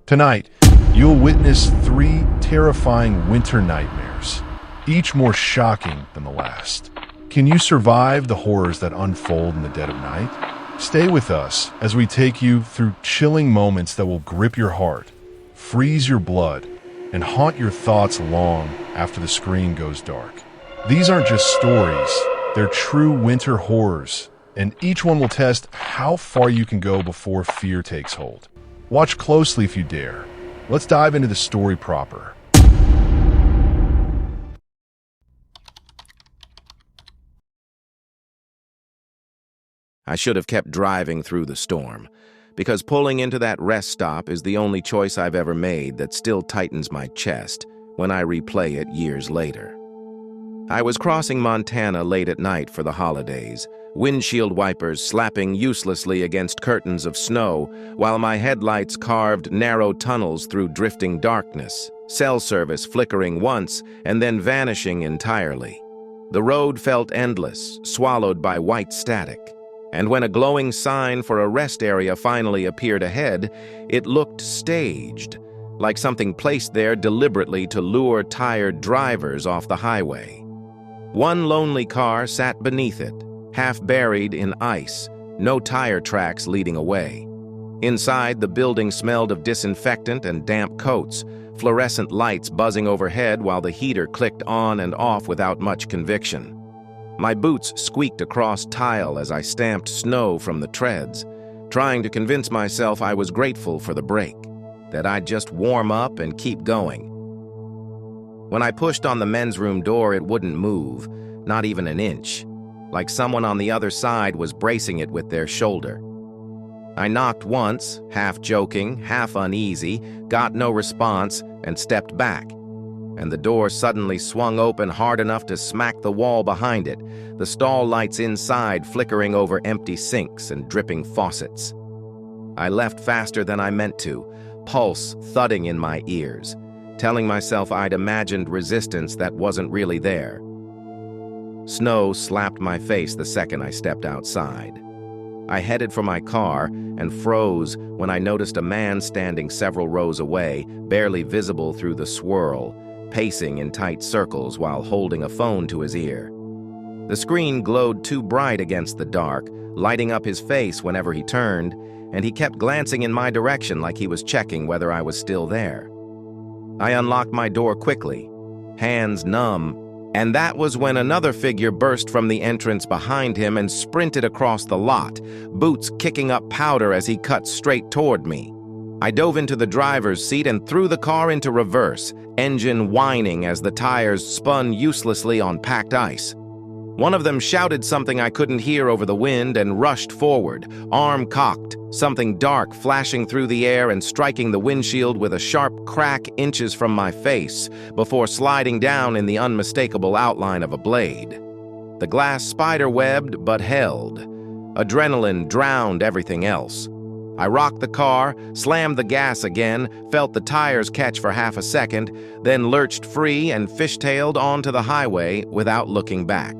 Tonight, you'll witness 3 terrifying winter nightmares, each more shocking than the last. Can you survive the horrors that unfold in the dead of night? Stay with us as we take you through chilling moments that will grip your heart, freeze your blood, and haunt your thoughts long after the screen goes dark. These aren't just stories, they're true winter horrors, and each one will test how far you can go before fear takes hold. Watch closely if you dare. Let's dive into the story proper. I should have kept driving through the storm, because pulling into that rest stop is the only choice I've ever made that still tightens my chest when I replay it years later. I was crossing Montana late at night for the holidays, windshield wipers slapping uselessly against curtains of snow while my headlights carved narrow tunnels through drifting darkness, cell service flickering once and then vanishing entirely. The road felt endless, swallowed by white static. And when a glowing sign for a rest area finally appeared ahead, it looked staged, like something placed there deliberately to lure tired drivers off the highway. One lonely car sat beneath it, half buried in ice, no tire tracks leading away. Inside, the building smelled of disinfectant and damp coats, fluorescent lights buzzing overhead while the heater clicked on and off without much conviction. My boots squeaked across tile as I stamped snow from the treads, trying to convince myself I was grateful for the break, that I'd just warm up and keep going. When I pushed on the men's room door, it wouldn't move, not even an inch, like someone on the other side was bracing it with their shoulder. I knocked once, half joking, half uneasy, got no response, and stepped back. And the door suddenly swung open hard enough to smack the wall behind it, the stall lights inside flickering over empty sinks and dripping faucets. I left faster than I meant to, pulse thudding in my ears, telling myself I'd imagined resistance that wasn't really there. Snow slapped my face the second I stepped outside. I headed for my car and froze when I noticed a man standing several rows away, barely visible through the swirl, pacing in tight circles while holding a phone to his ear. The screen glowed too bright against the dark, lighting up his face whenever he turned, and he kept glancing in my direction like he was checking whether I was still there. I unlocked my door quickly, hands numb, and that was when another figure burst from the entrance behind him and sprinted across the lot, boots kicking up powder as he cut straight toward me. I dove into the driver's seat and threw the car into reverse, engine whining as the tires spun uselessly on packed ice. One of them shouted something I couldn't hear over the wind and rushed forward, arm cocked, something dark flashing through the air and striking the windshield with a sharp crack inches from my face before sliding down in the unmistakable outline of a blade. The glass spider-webbed but held. Adrenaline drowned everything else. I rocked the car, slammed the gas again, felt the tires catch for half a second, then lurched free and fishtailed onto the highway without looking back.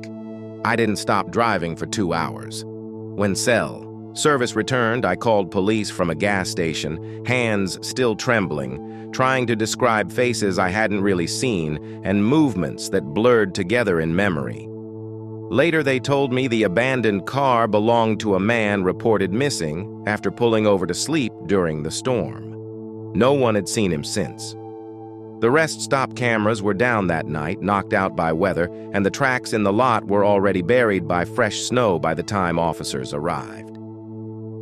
I didn't stop driving for 2 hours. When service returned, I called police from a gas station, hands still trembling, trying to describe faces I hadn't really seen and movements that blurred together in memory. Later, they told me the abandoned car belonged to a man reported missing after pulling over to sleep during the storm. No one had seen him since. The rest stop cameras were down that night, knocked out by weather, and the tracks in the lot were already buried by fresh snow by the time officers arrived.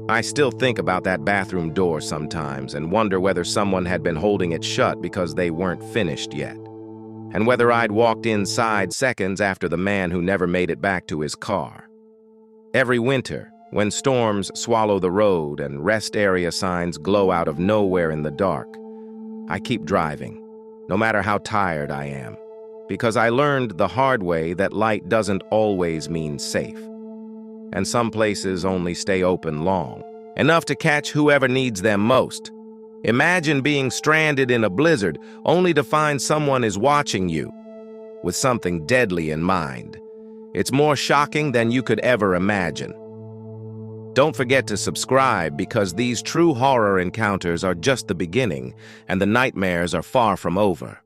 I still think about that bathroom door sometimes and wonder whether someone had been holding it shut because they weren't finished yet, and whether I'd walked inside seconds after the man who never made it back to his car. Every winter, when storms swallow the road and rest area signs glow out of nowhere in the dark, I keep driving, no matter how tired I am, because I learned the hard way that light doesn't always mean safe. And some places only stay open long, enough to catch whoever needs them most. Imagine being stranded in a blizzard only to find someone is watching you, with something deadly in mind. It's more shocking than you could ever imagine. Don't forget to subscribe because these true horror encounters are just the beginning and the nightmares are far from over.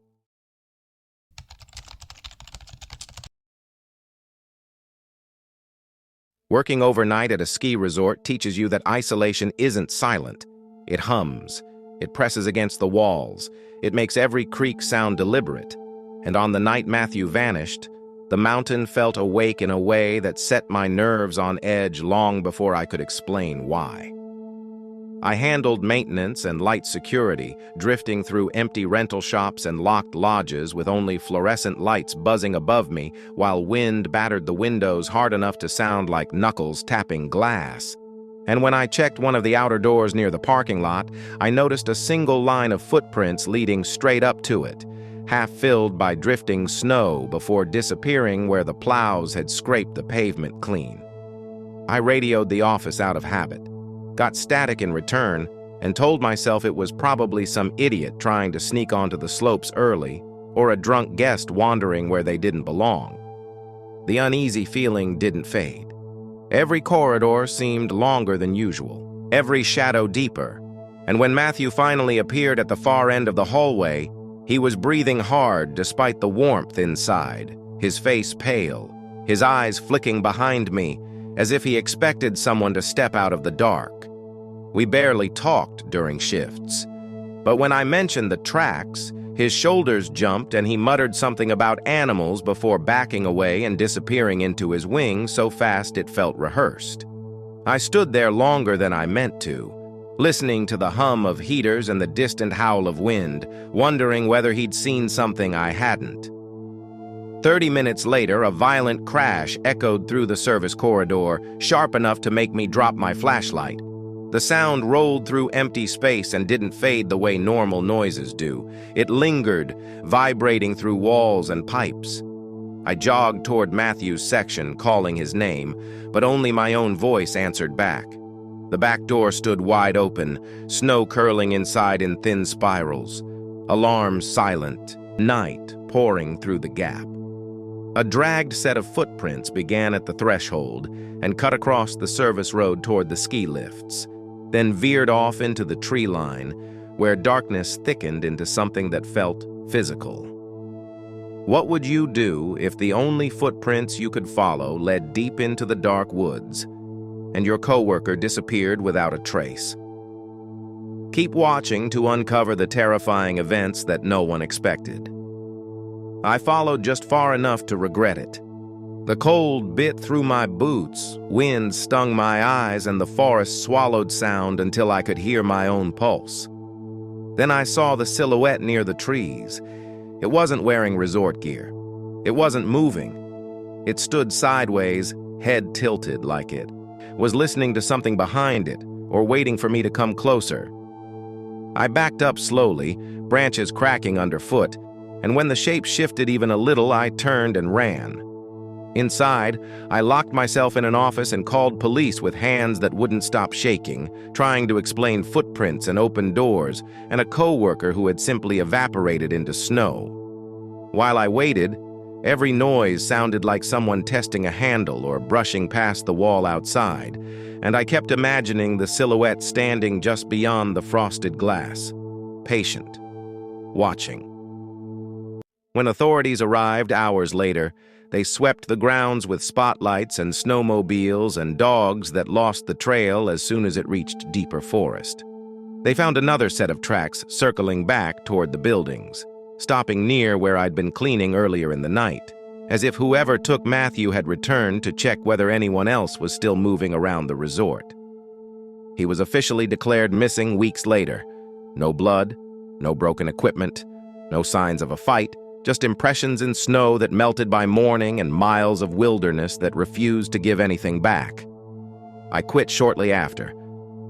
Working overnight at a ski resort teaches you that isolation isn't silent. It hums. It presses against the walls. It makes every creak sound deliberate. And on the night Matthew vanished, the mountain felt awake in a way that set my nerves on edge long before I could explain why. I handled maintenance and light security, drifting through empty rental shops and locked lodges with only fluorescent lights buzzing above me while wind battered the windows hard enough to sound like knuckles tapping glass. And when I checked one of the outer doors near the parking lot, I noticed a single line of footprints leading straight up to it, half filled by drifting snow before disappearing where the plows had scraped the pavement clean. I radioed the office out of habit, got static in return, and told myself it was probably some idiot trying to sneak onto the slopes early or a drunk guest wandering where they didn't belong. The uneasy feeling didn't fade. Every corridor seemed longer than usual, every shadow deeper, and when Matthew finally appeared at the far end of the hallway, he was breathing hard despite the warmth inside, his face pale, his eyes flicking behind me, as if he expected someone to step out of the dark. We barely talked during shifts, but when I mentioned the tracks, his shoulders jumped and he muttered something about animals before backing away and disappearing into his wing so fast it felt rehearsed. I stood there longer than I meant to, listening to the hum of heaters and the distant howl of wind, wondering whether he'd seen something I hadn't. 30 minutes later, a violent crash echoed through the service corridor, sharp enough to make me drop my flashlight. The sound rolled through empty space and didn't fade the way normal noises do. It lingered, vibrating through walls and pipes. I jogged toward Matthew's section, calling his name, but only my own voice answered back. The back door stood wide open, snow curling inside in thin spirals. Alarms silent, night pouring through the gap. A dragged set of footprints began at the threshold and cut across the service road toward the ski lifts, then veered off into the tree line, where darkness thickened into something that felt physical. What would you do if the only footprints you could follow led deep into the dark woods, and your coworker disappeared without a trace? Keep watching to uncover the terrifying events that no one expected. I followed just far enough to regret it. The cold bit through my boots, wind stung my eyes, and the forest swallowed sound until I could hear my own pulse. Then I saw the silhouette near the trees. It wasn't wearing resort gear. It wasn't moving. It stood sideways, head tilted like it was listening to something behind it or waiting for me to come closer. I backed up slowly, branches cracking underfoot, and when the shape shifted even a little, I turned and ran. Inside, I locked myself in an office and called police with hands that wouldn't stop shaking, trying to explain footprints and open doors, and a coworker who had simply evaporated into snow. While I waited, every noise sounded like someone testing a handle or brushing past the wall outside, and I kept imagining the silhouette standing just beyond the frosted glass, patient, watching. When authorities arrived hours later, they swept the grounds with spotlights and snowmobiles and dogs that lost the trail as soon as it reached deeper forest. They found another set of tracks circling back toward the buildings, stopping near where I'd been cleaning earlier in the night, as if whoever took Matthew had returned to check whether anyone else was still moving around the resort. He was officially declared missing weeks later. No blood, no broken equipment, no signs of a fight, just impressions in snow that melted by morning and miles of wilderness that refused to give anything back. I quit shortly after.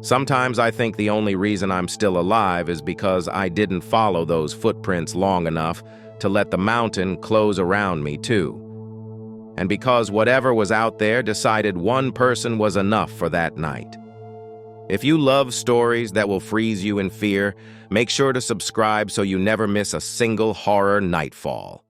Sometimes I think the only reason I'm still alive is because I didn't follow those footprints long enough to let the mountain close around me too. And because whatever was out there decided one person was enough for that night. If you love stories that will freeze you in fear, make sure to subscribe so you never miss a single horror nightfall.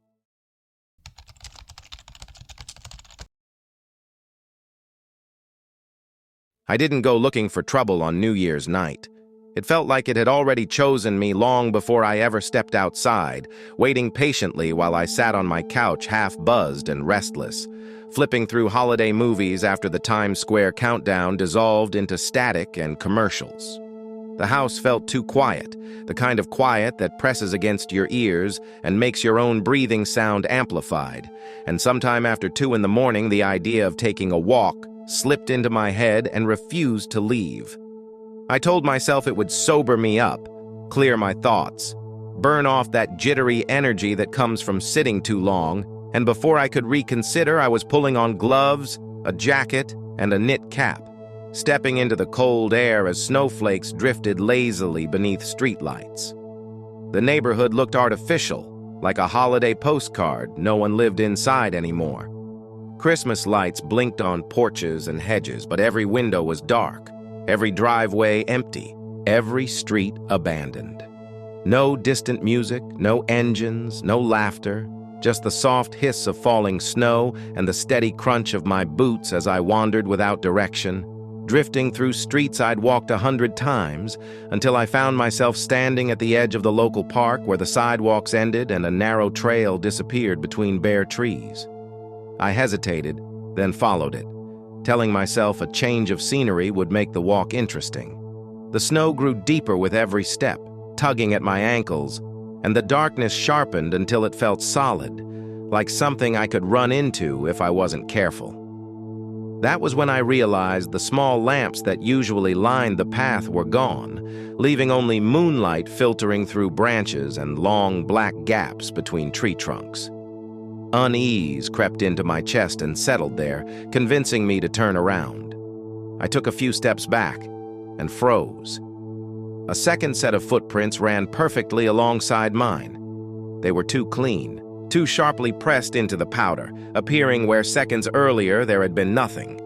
I didn't go looking for trouble on New Year's night. It felt like it had already chosen me long before I ever stepped outside, waiting patiently while I sat on my couch half-buzzed and restless, flipping through holiday movies after the Times Square countdown dissolved into static and commercials. The house felt too quiet, the kind of quiet that presses against your ears and makes your own breathing sound amplified, and sometime after 2 in the morning the idea of taking a walk slipped into my head and refused to leave. I told myself it would sober me up, clear my thoughts, burn off that jittery energy that comes from sitting too long, and before I could reconsider, I was pulling on gloves, a jacket, and a knit cap, stepping into the cold air as snowflakes drifted lazily beneath streetlights. The neighborhood looked artificial, like a holiday postcard. No one lived inside anymore. Christmas lights blinked on porches and hedges, but every window was dark. Every driveway empty, every street abandoned. No distant music, no engines, no laughter, just the soft hiss of falling snow and the steady crunch of my boots as I wandered without direction, drifting through streets I'd walked 100 times until I found myself standing at the edge of the local park where the sidewalks ended and a narrow trail disappeared between bare trees. I hesitated, then followed it, telling myself a change of scenery would make the walk interesting. The snow grew deeper with every step, tugging at my ankles, and the darkness sharpened until it felt solid, like something I could run into if I wasn't careful. That was when I realized the small lamps that usually lined the path were gone, leaving only moonlight filtering through branches and long black gaps between tree trunks. Unease crept into my chest and settled there, convincing me to turn around. I took a few steps back and froze. A second set of footprints ran perfectly alongside mine. They were too clean, too sharply pressed into the powder, appearing where seconds earlier there had been nothing.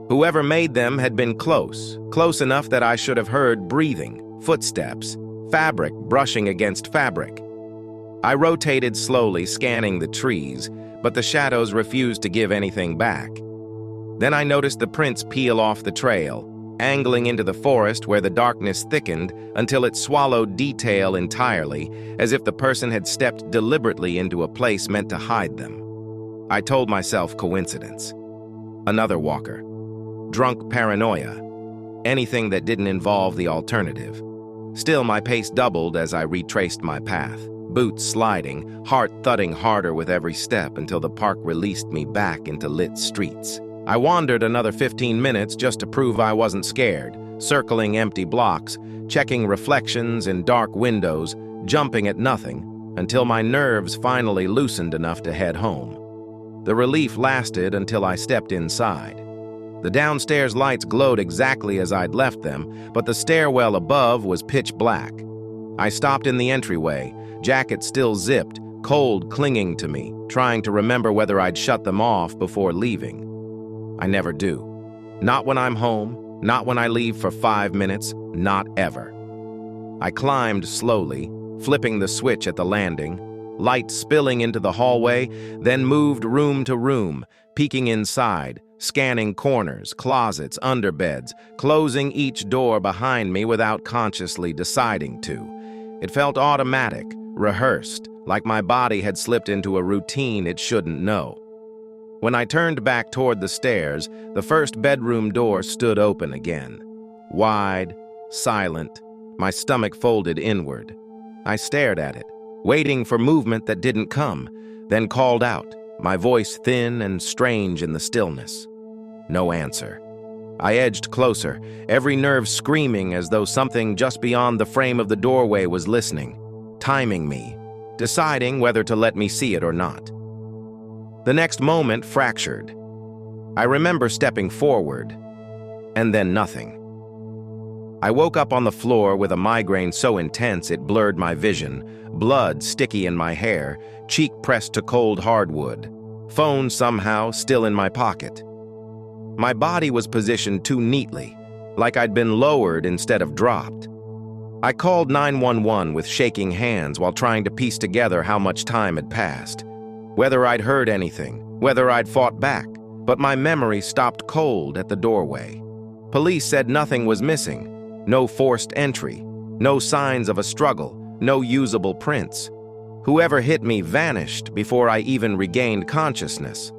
Whoever made them had been close enough that I should have heard breathing, footsteps, fabric brushing against fabric. I rotated slowly, scanning the trees, but the shadows refused to give anything back. Then I noticed the prints peel off the trail, angling into the forest where the darkness thickened until it swallowed detail entirely, as if the person had stepped deliberately into a place meant to hide them. I told myself coincidence. Another walker. Drunk paranoia. Anything that didn't involve the alternative. Still, my pace doubled as I retraced my path. Boots sliding, heart thudding harder with every step until the park released me back into lit streets. I wandered another 15 minutes just to prove I wasn't scared, circling empty blocks, checking reflections in dark windows, jumping at nothing, until my nerves finally loosened enough to head home. The relief lasted until I stepped inside. The downstairs lights glowed exactly as I'd left them, but the stairwell above was pitch black. I stopped in the entryway, jacket still zipped, cold clinging to me, trying to remember whether I'd shut them off before leaving. I never do. Not when I'm home, not when I leave for 5 minutes, not ever. I climbed slowly, flipping the switch at the landing, light spilling into the hallway, then moved room to room, peeking inside, scanning corners, closets, underbeds, closing each door behind me without consciously deciding to. It felt automatic, rehearsed, like my body had slipped into a routine it shouldn't know. When I turned back toward the stairs, the first bedroom door stood open again. Wide, silent, my stomach folded inward. I stared at it, waiting for movement that didn't come, then called out, my voice thin and strange in the stillness. No answer. I edged closer, every nerve screaming as though something just beyond the frame of the doorway was listening, timing me, deciding whether to let me see it or not. The next moment fractured. I remember stepping forward, and then nothing. I woke up on the floor with a migraine so intense it blurred my vision, blood sticky in my hair, cheek pressed to cold hardwood, phone somehow still in my pocket. My body was positioned too neatly, like I'd been lowered instead of dropped. I called 911 with shaking hands while trying to piece together how much time had passed, whether I'd heard anything, whether I'd fought back, but my memory stopped cold at the doorway. Police said nothing was missing. No forced entry. No signs of a struggle. No usable prints. Whoever hit me vanished before I even regained consciousness.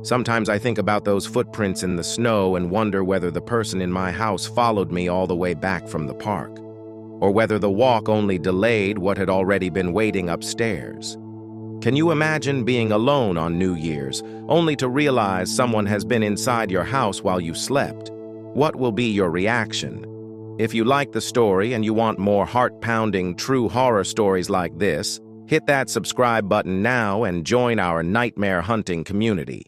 Sometimes I think about those footprints in the snow and wonder whether the person in my house followed me all the way back from the park, or whether the walk only delayed what had already been waiting upstairs. Can you imagine being alone on New Year's, only to realize someone has been inside your house while you slept? What will be your reaction? If you like the story and you want more heart-pounding, true horror stories like this, hit that subscribe button now and join our nightmare hunting community.